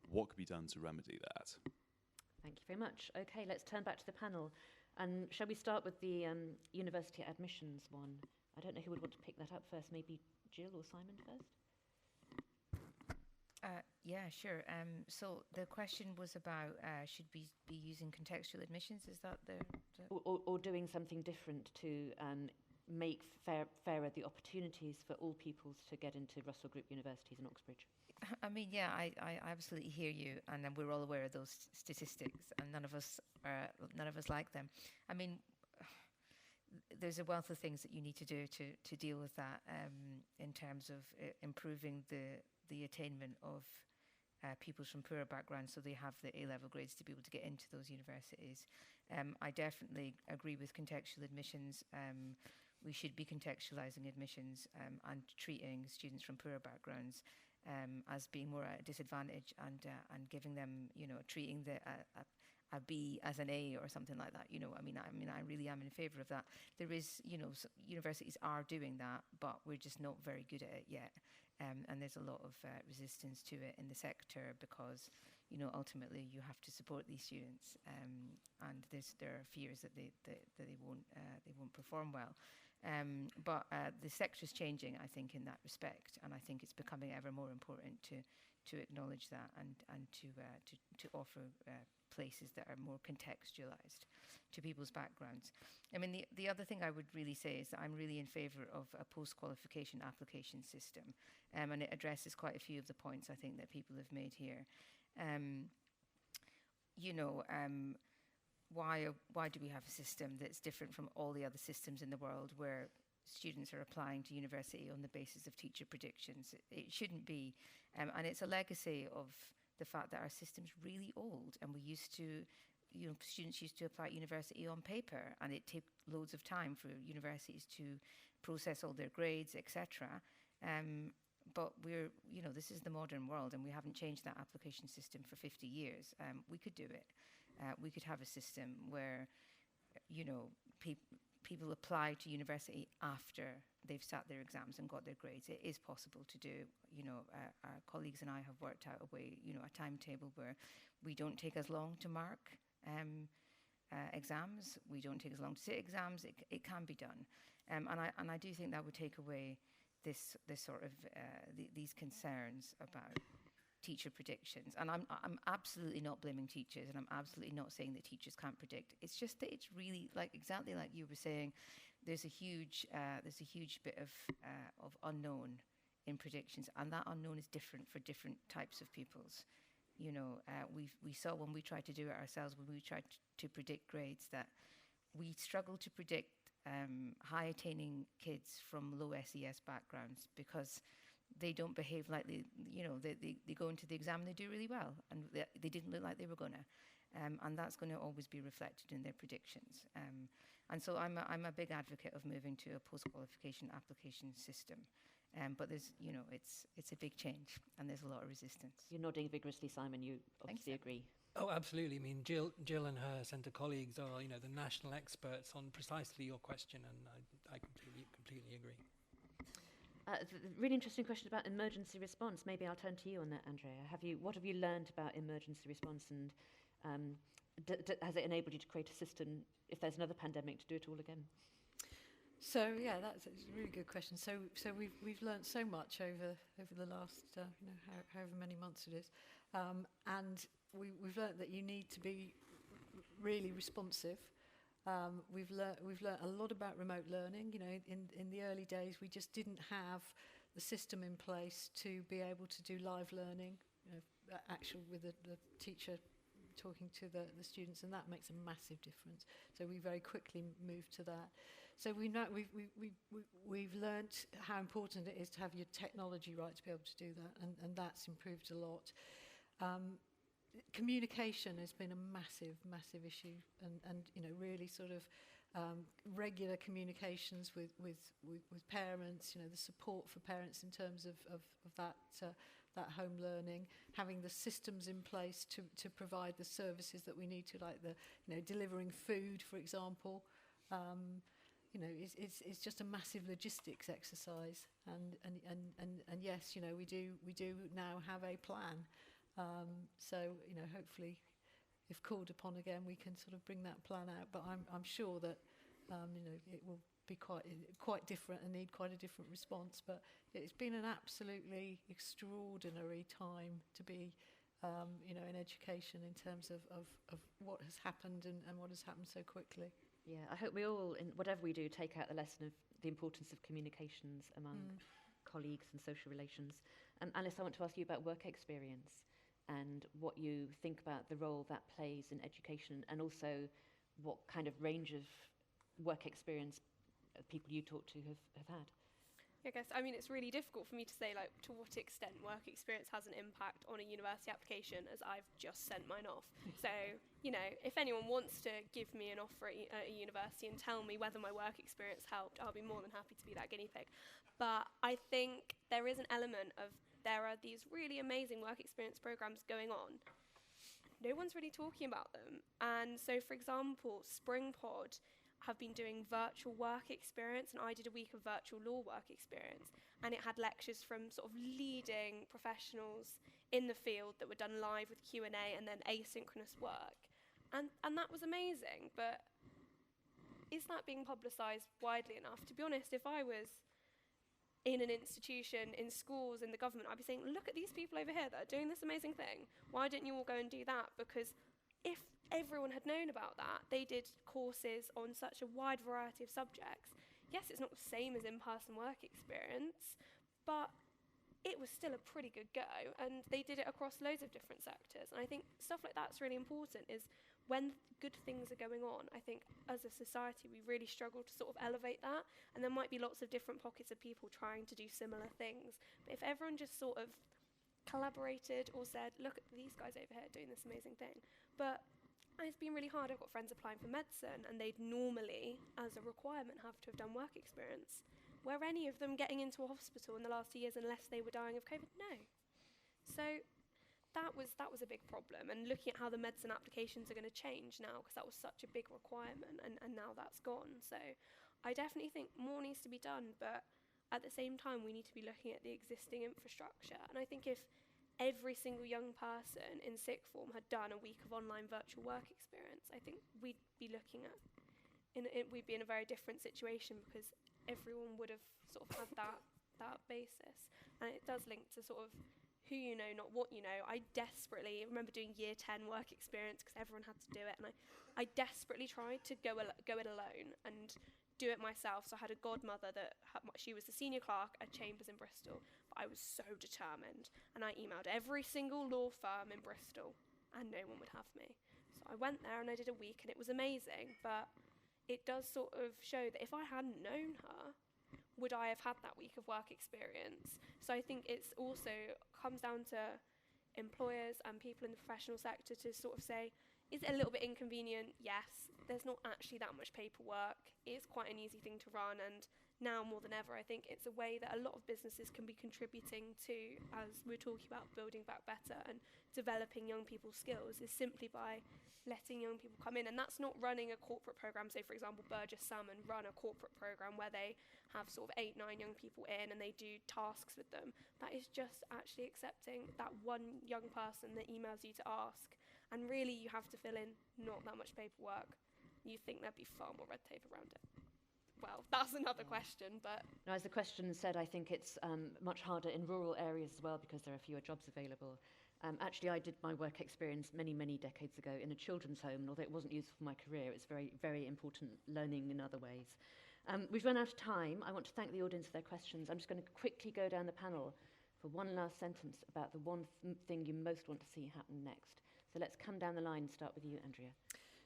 what could be done to remedy that?
Thank you very much. Okay, let's turn back to the panel. And shall we start with the university admissions one? I don't know who would want to pick that up first. Maybe Gill or Simon first?
Yeah, sure. So the question was about should we be using contextual admissions? Is that
or doing something different to make fairer the opportunities for all pupils to get into Russell Group universities in Oxbridge?
I mean, yeah, I absolutely hear you, and we're all aware of those statistics, and none of us like them. I mean, there's a wealth of things that you need to do to deal with that in terms of improving the attainment of pupils from poorer backgrounds so they have the A-level grades to be able to get into those universities. I definitely agree with contextual admissions. We should be contextualising admissions and treating students from poorer backgrounds as being more at a disadvantage and giving them, treating a B as an A or something like that. I really am in favour of that. There is, universities are doing that, but we're just not very good at it yet. And there's a lot of resistance to it in the sector because, ultimately you have to support these students, and there are fears that they won't perform well. But the sector is changing, I think, in that respect, and I think it's becoming ever more important to acknowledge that and to offer places that are more contextualised to people's backgrounds. I mean, the other thing I would really say is that I'm really in favour of a post-qualification application system, and it addresses quite a few of the points I think that people have made here. Why do we have a system that's different from all the other systems in the world where students are applying to university on the basis of teacher predictions? It shouldn't be. And it's a legacy of the fact that our system's really old, and we used to, students used to apply at university on paper, and it took loads of time for universities to process all their grades, etc. But this is the modern world, and we haven't changed that application system for 50 years. We could do it. We could have a system where, people apply to university after they've sat their exams and got their grades. It is possible to do. Our colleagues and I have worked out a way, a timetable where we don't take as long to mark exams. We don't take as long to sit exams. It can be done, and I do think that would take away this sort of these concerns about teacher predictions. And I'm absolutely not blaming teachers, and I'm absolutely not saying that teachers can't predict. It's just that it's really exactly like you were saying. There's a huge bit of unknown in predictions, and that unknown is different for different types of pupils. We saw when we tried to do it ourselves, when we tried to predict grades, that we struggle to predict high attaining kids from low SES backgrounds because they don't behave like they go into the exam and they do really well, and they didn't look like they were gonna, and that's going to always be reflected in their predictions. And so I'm a big advocate of moving to a post-qualification application system, but there's it's a big change, and there's a lot of resistance.
You're nodding vigorously, Simon. You obviously agree.
Oh, absolutely. I mean, Gill and her centre colleagues are, the national experts on precisely your question, and I completely agree.
Really interesting question about emergency response. Maybe I'll turn to you on that, Andrea. What have you learned about emergency response, and has it enabled you to create a system, if there's another pandemic, to do it all again?
So yeah, that's a really good question. So we've learned so much over the last however many months it is, and we've learned that you need to be really responsive. We've learned a lot about remote learning. In the early days, we just didn't have the system in place to be able to do live learning, actual with the teacher talking to the students, and that makes a massive difference. So we very quickly moved to that. So we've learnt how important it is to have your technology right to be able to do that, and that's improved a lot. Communication has been a massive issue, and really sort of regular communications with parents, the support for parents in terms of that home learning, having the systems in place to provide the services that we need to, like delivering food, for example. It's just a massive logistics exercise, and yes, we do now have a plan. So hopefully, if called upon again, we can sort of bring that plan out. But I'm sure that it will be quite different and need quite a different response. But it's been an absolutely extraordinary time to be, in education in terms of what has happened and what has happened so quickly.
Yeah, I hope we all, in whatever we do, take out the lesson of the importance of communications among colleagues and social relations. And Alice, I want to ask you about work experience and what you think about the role that plays in education, and also what kind of range of work experience people you talk to have had.
I guess, it's really difficult for me to say, to what extent work experience has an impact on a university application, as I've just sent mine off. So, if anyone wants to give me an offer at a university and tell me whether my work experience helped, I'll be more than happy to be that guinea pig. But I think there is an element of, there are these really amazing work experience programs going on, no one's really talking about them. And so, for example, Springpod have been doing virtual work experience, and I did a week of virtual law work experience, and it had lectures from sort of leading professionals in the field that were done live with Q&A and then asynchronous work. And that was amazing, but is that being publicised widely enough? To be honest, if I was in an institution, in schools, in the government, I'd be saying, look at these people over here that are doing this amazing thing. Why didn't you all go and do that? Because if everyone had known about that, they did courses on such a wide variety of subjects. Yes, it's not the same as in-person work experience, but it was still a pretty good go, and they did it across loads of different sectors. And I think stuff like that's really important, is when good things are going on, I think as a society we really struggle to sort of elevate that, and there might be lots of different pockets of people trying to do similar things. But if everyone just sort of collaborated or said, look at these guys over here doing this amazing thing. But it's been really hard. I've got friends applying for medicine, and they'd normally, as a requirement, have to have done work experience. Were any of them getting into a hospital in the last 2 years unless they were dying of COVID? No. So that was a big problem, and looking at how the medicine applications are going to change now, because that was such a big requirement, and now that's gone. So I definitely think more needs to be done, but at the same time we need to be looking at the existing infrastructure. And I think if every single young person in sixth form had done a week of online virtual work experience, I think we'd be looking at we'd be in a very different situation, because everyone would have sort of had that basis. And it does link to sort of who you know, not what you know. I desperately remember doing year 10 work experience because everyone had to do it, and I desperately tried to go it alone and do it myself. So I had a godmother she was the senior clerk at Chambers in Bristol, but I was so determined, and I emailed every single law firm in Bristol, and no one would have me. So I went there and I did a week, and it was amazing, but it does sort of show that if I hadn't known her, would I have had that week of work experience? So I think it's also comes down to employers and people in the professional sector to sort of say, is it a little bit inconvenient? Yes. There's not actually that much paperwork. It's quite an easy thing to run, and now more than ever, I think it's a way that a lot of businesses can be contributing to, as we're talking about building back better and developing young people's skills, is simply by letting young people come in. And that's not running a corporate program. So for example, Burgess Salmon run a corporate program where they have sort of 8-9 young people in, and they do tasks with them. That is just actually accepting that one young person that emails you to ask, and really you have to fill in not that much paperwork. You think there'd be far more red tape around it. Well, that's another question, but...
Now, as the question said, I think it's much harder in rural areas as well, because there are fewer jobs available. Actually, I did my work experience many, many decades ago in a children's home, and although it wasn't useful for my career, it was very, very important learning in other ways. We've run out of time. I want to thank the audience for their questions. I'm just going to quickly go down the panel for one last sentence about the one thing you most want to see happen next. So let's come down the line and start with you, Andrea.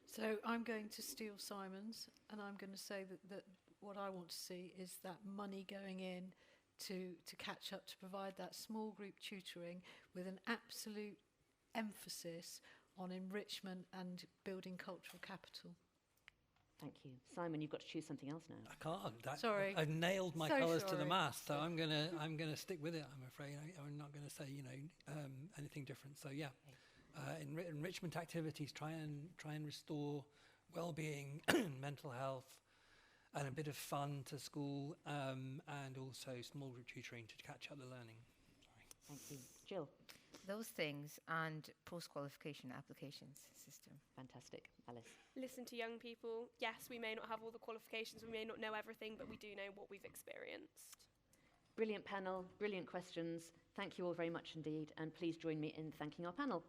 So I'm going to steal Simon's, and I'm going to say that what I want to see is that money going in to catch up, to provide that small group tutoring with an absolute emphasis on enrichment and building cultural capital.
Thank you. Simon, you've got to choose something else now.
I can't.
Sorry.
I've nailed my
So
colours to the
sorry.
mast, so I'm gonna stick with it. I'm afraid I'm not going to say anything different. So yeah, enrichment activities try and restore well-being, mental health, and a bit of fun to school, and also small group tutoring to catch up the learning. Sorry.
Thank you. Gill.
Those things and post-qualification applications system.
Fantastic. Alice.
Listen to young people. Yes, we may not have all the qualifications, we may not know everything, but we do know what we've experienced.
Brilliant panel, brilliant questions. Thank you all very much indeed, and please join me in thanking our panel.